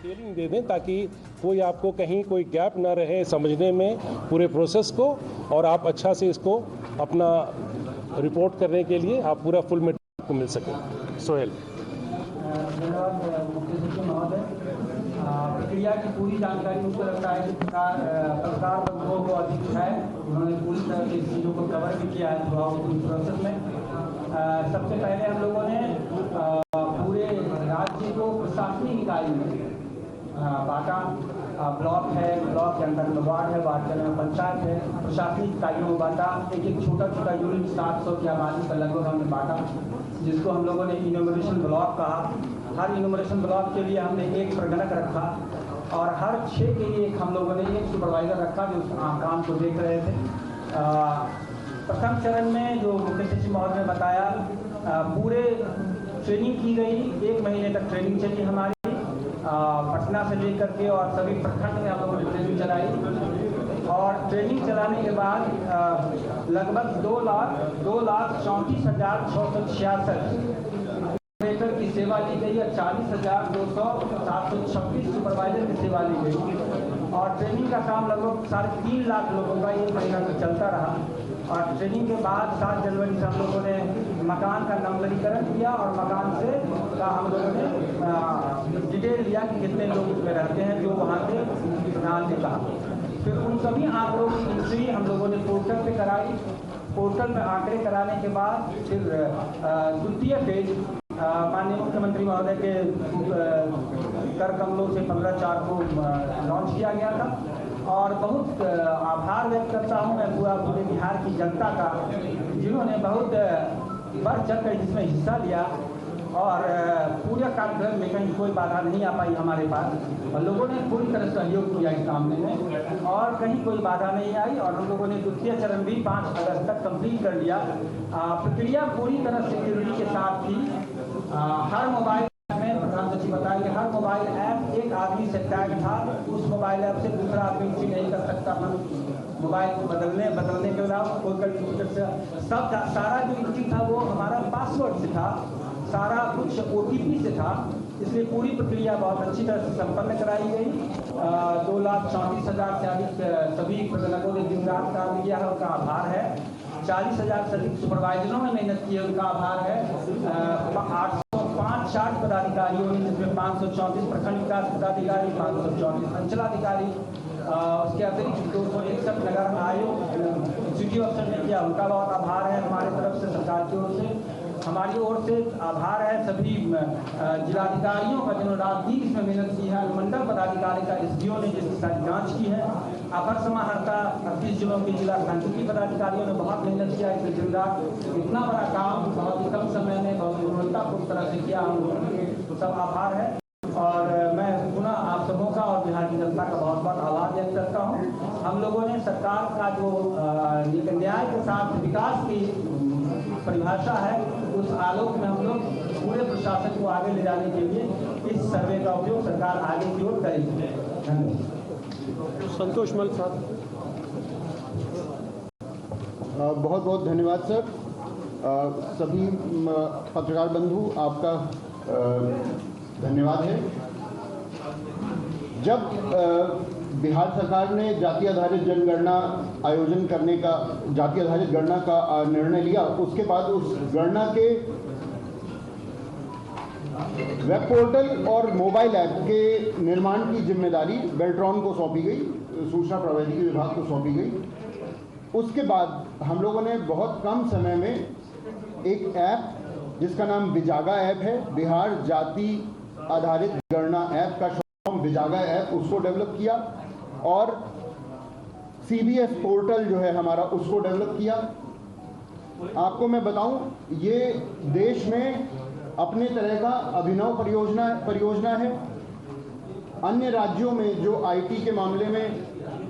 Detailing दे दें ताकि कोई आपको कहीं कोई गैप ना रहे समझने में पूरे प्रोसेस को, और आप अच्छा से इसको अपना रिपोर्ट करने के लिए आप पूरा फुल मटेरियल को मिल सके। सोहेल। धन्यवाद मुख्य सचिव महोदय। प्रक्रिया की पूरी जानकारी मुझको लगता है कि पत्रकार बंधुओं को अधिक है, उन्होंने पूरी तरह से चीज़ों को कवर भी किया है थ्रू पूरी प्रोसेस में। सबसे पहले हम लोगों ने पूरे राज्य को प्रशासनिक इकाई में बांटा। ब्लॉक है, ब्लॉक के अंदर वार्ड है, वार्ड के अंदर पंचायत है, प्रशासनिक इकाइयों में बांटा। एक छोटा छोटा यूनिट 700 की आबादी का लगभग हमने बांटा, जिसको हम लोगों ने इनोमरेशन ब्लॉक कहा। हर इनोमरेशन ब्लॉक के लिए हमने एक प्रगणक रखा और हर 6 के लिए हम लोगों ने एक सुपरवाइजर रखा जो उस काम को देख रहे थे। प्रथम चरण में जो मुख्य सचिव महोदय ने बताया, पूरे ट्रेनिंग की गई, 1 महीने तक ट्रेनिंग चली हमारी पटना से लेकर के, और सभी प्रखंड में हम लोगों ने ट्रेनिंग चलाई। और ट्रेनिंग चलाने के बाद लगभग 2,34,666 ऑपरेटर की सेवा ली गई है, 40,726 सुपरवाइजर की सेवा ली गई। और ट्रेनिंग का काम लगभग 3.5 लाख लोगों का 1 महीना तक चलता रहा। और ट्रेनिंग के बाद 7 जनवरी से हम लोगों ने मकान का नंबरीकरण किया और मकान से का हम लोगों ने डिटेल लिया कि कितने लोग उसमें रहते हैं, जो वहाँ से नाम ने कहा। फिर उन सभी आंकड़ों की एंट्री हम लोगों ने पोर्टल पे कराई। पोर्टल में आंकड़े कराने के बाद फिर द्वितीय फेज माननीय मुख्यमंत्री महोदय के कर कमलों से 15/4 को लॉन्च किया गया था। और बहुत आभार व्यक्त करता हूं मैं पूरे बिहार की जनता का, जिन्होंने बहुत बढ़ चढ़ कर इसमें हिस्सा लिया। और पूरे कार्यक्रम में कहीं कोई बाधा नहीं आ पाई हमारे पास, और लोगों ने पूरी तरह सहयोग किया इस काम में, और कहीं कोई बाधा नहीं आई। और हम लोगों ने द्वितीय चरण भी 5 अगस्त तक कंप्लीट कर लिया। प्रक्रिया पूरी तरह सिक्योरिटी के साथ थी। हर मोबाइल में प्रधान सचिव बताएंगे, हर मोबाइल ऐप एक आदमी से टैग था, उस मोबाइल ऐप से दूसरा आदमी एंट्री नहीं कर सकता था। मोबाइल को बदलने के अलावा कोई कंप्यूटर से सब सारा जो एंट्री था वो हमारा पासवर्ड से था, सारा कुछ OTP से था। इसलिए पूरी प्रक्रिया बहुत अच्छी तरह से संपन्न कराई गई। 2,34,000 से अधिक सभी प्रबंधकों ने दिन रात काम किया है, उनका आभार है। 40,000 से अधिक सुपरवाइजरों ने मेहनत की है, उनका आभार है। 805 पदाधिकारियों ने, जिसमें 534 प्रखंड विकास पदाधिकारी, 534 अंचलाधिकारी, उसके अतिरिक्त 261 नगर आयोग सिटी अफसर ने किया, उनका बहुत आभार है हमारी तरफ से, सरकार की ओर से। हमारी ओर से आभार है सभी जिलाधिकारियों का, जिन्होंने रात दिन इसमें मेहनत की है। मंडल पदाधिकारी का SDO ने जिसकी सारी जांच की है। अपर समाहर्ता 38 जिलों के जिला सांख्यिकी पदाधिकारियों ने बहुत मेहनत किया है। दिन रात इतना बड़ा काम बहुत ही कम समय में बहुत गुणवत्तापूर्ण तरह से किया, हम लोगों के सब आभार है। और मैं पुनः आप सबों का और बिहार की जनता का बहुत बहुत आभार व्यक्त करता हूँ। हम लोगों ने सरकार का जो न्याय के साथ विकास की परिभाषा है, उस आलोक में हम लोग पूरे प्रशासन को आगे ले जाने के लिए इस सर्वे का उपयोग सरकार आगे की ओर करेगी। धन्यवाद। संतोष मल साहब। बहुत बहुत धन्यवाद सर। सभी पत्रकार बंधु, आपका धन्यवाद है। जब बिहार सरकार ने जाति आधारित जनगणना आयोजन करने का, जाति आधारित गणना का निर्णय लिया, उसके बाद उस गणना के वेब पोर्टल और मोबाइल ऐप के निर्माण की जिम्मेदारी बेल्ट्रॉन को सौंपी गई, सूचना प्रौद्योगिकी विभाग को सौंपी गई। उसके बाद हम लोगों ने बहुत कम समय में एक ऐप जिसका नाम विजागा ऐप है, बिहार जाति आधारित गणना ऐप का विजागा ऐप, उसको डेवलप किया। और CBS पोर्टल जो है हमारा, उसको डेवलप किया। आपको मैं बताऊं, ये देश में अपने तरह का अभिनव परियोजना है। अन्य राज्यों में जो IT के मामले में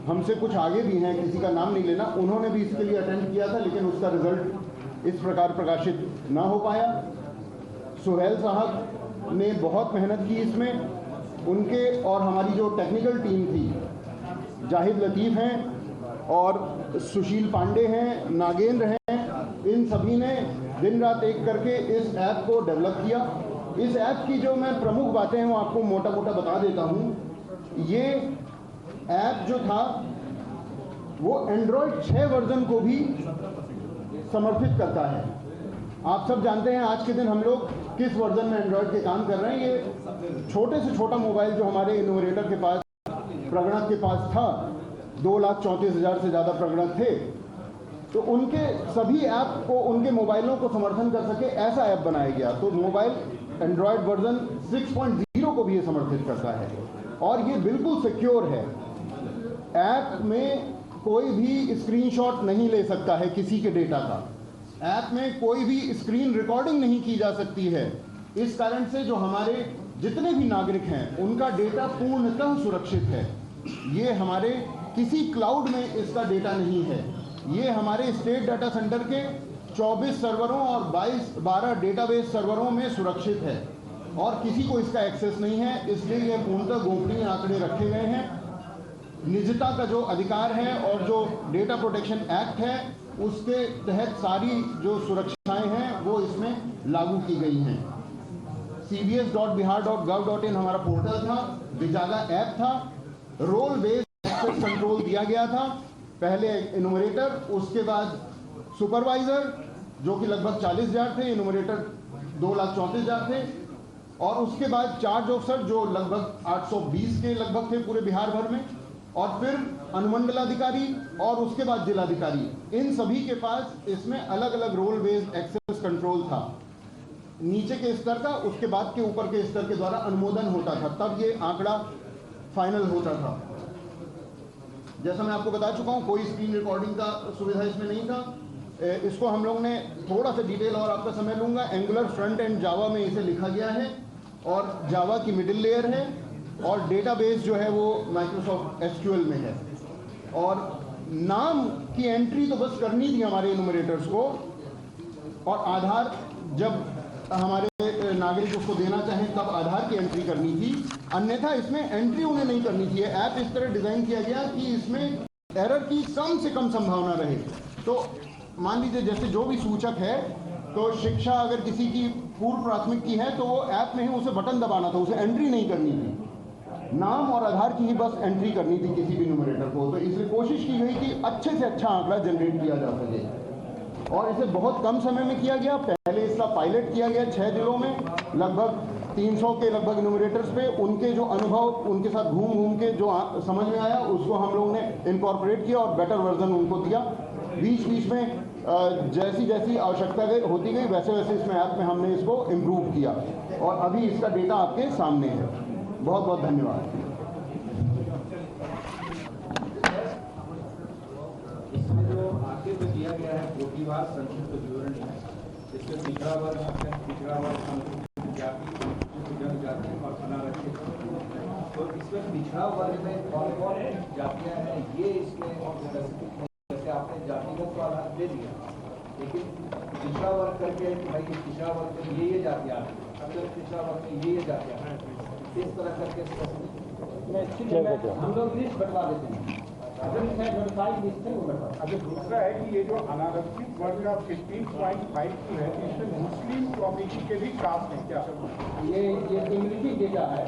हमसे कुछ आगे भी हैं, किसी का नाम नहीं लेना, उन्होंने भी इसके लिए अटेम्प्ट किया था, लेकिन उसका रिजल्ट इस प्रकार प्रकाशित ना हो पाया। सोहेल साहब ने बहुत मेहनत की इसमें, उनके और हमारी जो टेक्निकल टीम थी, जाहिद लतीफ़ हैं और सुशील पांडे हैं, नागेंद्र हैं, इन सभी ने दिन रात एक करके इस ऐप को डेवलप किया। इस ऐप की जो मैं प्रमुख बातें हैं वो आपको मोटा मोटा बता देता हूँ। ये ऐप जो था वो एंड्रॉयड 6 वर्जन को भी समर्थित करता है। आप सब जानते हैं आज के दिन हम लोग किस वर्जन में एंड्रॉयड के काम कर रहे हैं। ये छोटे से छोटा मोबाइल जो हमारे इनोवेटर के पास, प्रगणक के पास था, 2,34,000 से ज़्यादा प्रगणक थे, तो उनके सभी ऐप को, उनके मोबाइलों को समर्थन कर सके ऐसा ऐप बनाया गया। तो मोबाइल एंड्रॉयड वर्जन 6.0 को भी ये समर्थित करता है और ये बिल्कुल सिक्योर है। ऐप में कोई भी स्क्रीनशॉट नहीं ले सकता है किसी के डेटा का। ऐप में कोई भी स्क्रीन रिकॉर्डिंग नहीं की जा सकती है। इस कारण से जो हमारे जितने भी नागरिक हैं उनका डेटा पूर्णतः सुरक्षित है। ये हमारे किसी क्लाउड में इसका डेटा नहीं है। ये हमारे स्टेट डाटा सेंटर के 24 सर्वरों और 12 डेटाबेस सर्वरों में सुरक्षित है और किसी को इसका एक्सेस नहीं है। इसलिए ये पूर्णतः गोपनीय आंकड़े रखे गए हैं। निजता का जो अधिकार है और जो डेटा प्रोटेक्शन एक्ट है उसके तहत सारी जो सुरक्षाएं हैं वो इसमें लागू की गई हैं। cbs.bihar.gov.in हमारा पोर्टल था, विजागा ऐप था, रोल बेस्ड एक्सेस कंट्रोल दिया गया था। पहले इनोमरेटर, उसके बाद सुपरवाइजर जो कि लगभग 40,000 थे, इनोमरेटर 2,34,000 थे, और उसके बाद चार्ज ऑफिसर जो लगभग 820 के लगभग थे पूरे बिहार भर में, और फिर अनुमंडलाधिकारी और उसके बाद जिलाधिकारी। इन सभी के पास इसमें अलग अलग रोल बेस्ड एक्सेस कंट्रोल था। नीचे के स्तर का, उसके बाद के ऊपर के स्तर के द्वारा अनुमोदन होता था, तब ये आंकड़ा फाइनल होता था। जैसा मैं आपको बता चुका हूं, कोई स्क्रीन रिकॉर्डिंग का सुविधा इसमें नहीं था। इसको हम लोग ने थोड़ा सा डिटेल और आपका समय लूंगा। एंगुलर फ्रंट एंड जावा में इसे लिखा गया है और जावा की मिडिल लेयर है और डेटाबेस जो है वो माइक्रोसॉफ्ट एसक्यूएल में है। और नाम की एंट्री तो बस करनी थी हमारे इनोमरेटर्स को, और आधार जब हमारे नागरिक उसको देना चाहें तब आधार की एंट्री करनी थी, अन्यथा इसमें एंट्री उन्हें नहीं करनी थी। ऐप इस तरह डिजाइन किया गया कि इसमें एरर की कम से कम संभावना रहे। तो मान लीजिए जैसे जो भी सूचक है, तो शिक्षा अगर किसी की पूर्व प्राथमिक की है तो वो ऐप में ही उसे बटन दबाना था, उसे एंट्री नहीं करनी थी। नाम और आधार की ही बस एंट्री करनी थी किसी भी न्यूमरेटर को। तो इसलिए कोशिश की गई कि अच्छे से अच्छा आंकड़ा जनरेट किया जा सके और इसे बहुत कम समय में किया गया। पहले इसका पायलट किया गया 6 जिलों में, लगभग 300 के लगभग न्यूमरेटर्स पे। उनके जो अनुभव, उनके साथ घूम घूम के जो समझ में आया उसको हम लोगों ने इनकॉर्पोरेट किया और बेटर वर्जन उनको दिया। बीच बीच में जैसी जैसी आवश्यकता होती गई वैसे वैसे इसमें ऐप में हमने इसको इम्प्रूव किया और अभी इसका डेटा आपके सामने है। बहुत बहुत धन्यवाद। इसमें जो आगे जो दिया गया है कोटिवार संक्षिप्त विवरण है, इसमें पिछड़ा वर्ग, पिछड़ा वर्ग, जाति, जनजाति और अनारक्षित। तो इसमें पिछड़ा वर्ग में कौन कौन जातियां हैं ये इसमें जैसे आपने जातिगत वाला दे दिया, लेकिन पिछड़ा वर्ग करके भाई पिछड़ा वर्ग में ये जातियां, अगर पिछड़ा वर्ग में ये जातियां, इस तरह करके हम लोग लिस्ट बटवा देते हैं। अगर दूसरा है कि ये जो अनारक्षित वर्ग का 15.5 की है, इसमें मुस्लिम कम्युनिटी के भी कास्ट है क्या? ये इम्यूनिटी डेटा है,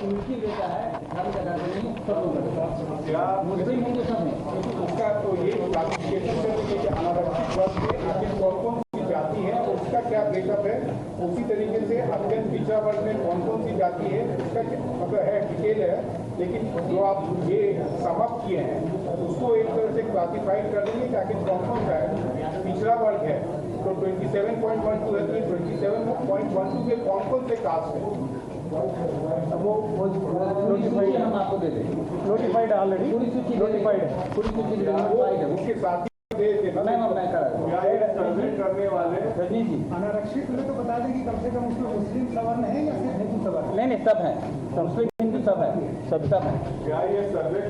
इम्यूनिटी डेटा है, हर जगह पे नहीं, सब लोग मुस्लिम हिंदू सब है। उसका तो ये क्लासिफिकेशन करने के अनारक्षित वर्ग में आखिर कौन कौन सी जाति है, उसका क्या ब्रेकअप है, उसी तरीके से अत्यंत पिछड़ा वर्ग में कौन कौन सी जाति है उसका मतलब है, डिटेल है। लेकिन जो आप ये समाप्त किए हैं उसको एक तरह से क्लासिफाइड कर देंगे कि आखिर कौन कौन सा है। पिछड़ा वर्ग है तो 27.12 है, 27.12 के कौन कौन से कास्ट है वो नोटिफाइड हम आपको दे दें। नोटिफाइड ऑलरेडी, पूरी सूची नोटिफाइड है, पूरी सूची नोटिफाइड है। उसके साथ ही दे देना। मैं सर्वे करने वाले रजनी जी अनारक्षित में तो बता दें कि कम से कम उसमें मुस्लिम सवर्ण है या सिर्फ हिंदू सवर्ण? नहीं सब है, मुस्लिम हिंदू सब है, सब है। क्या ये सर्वे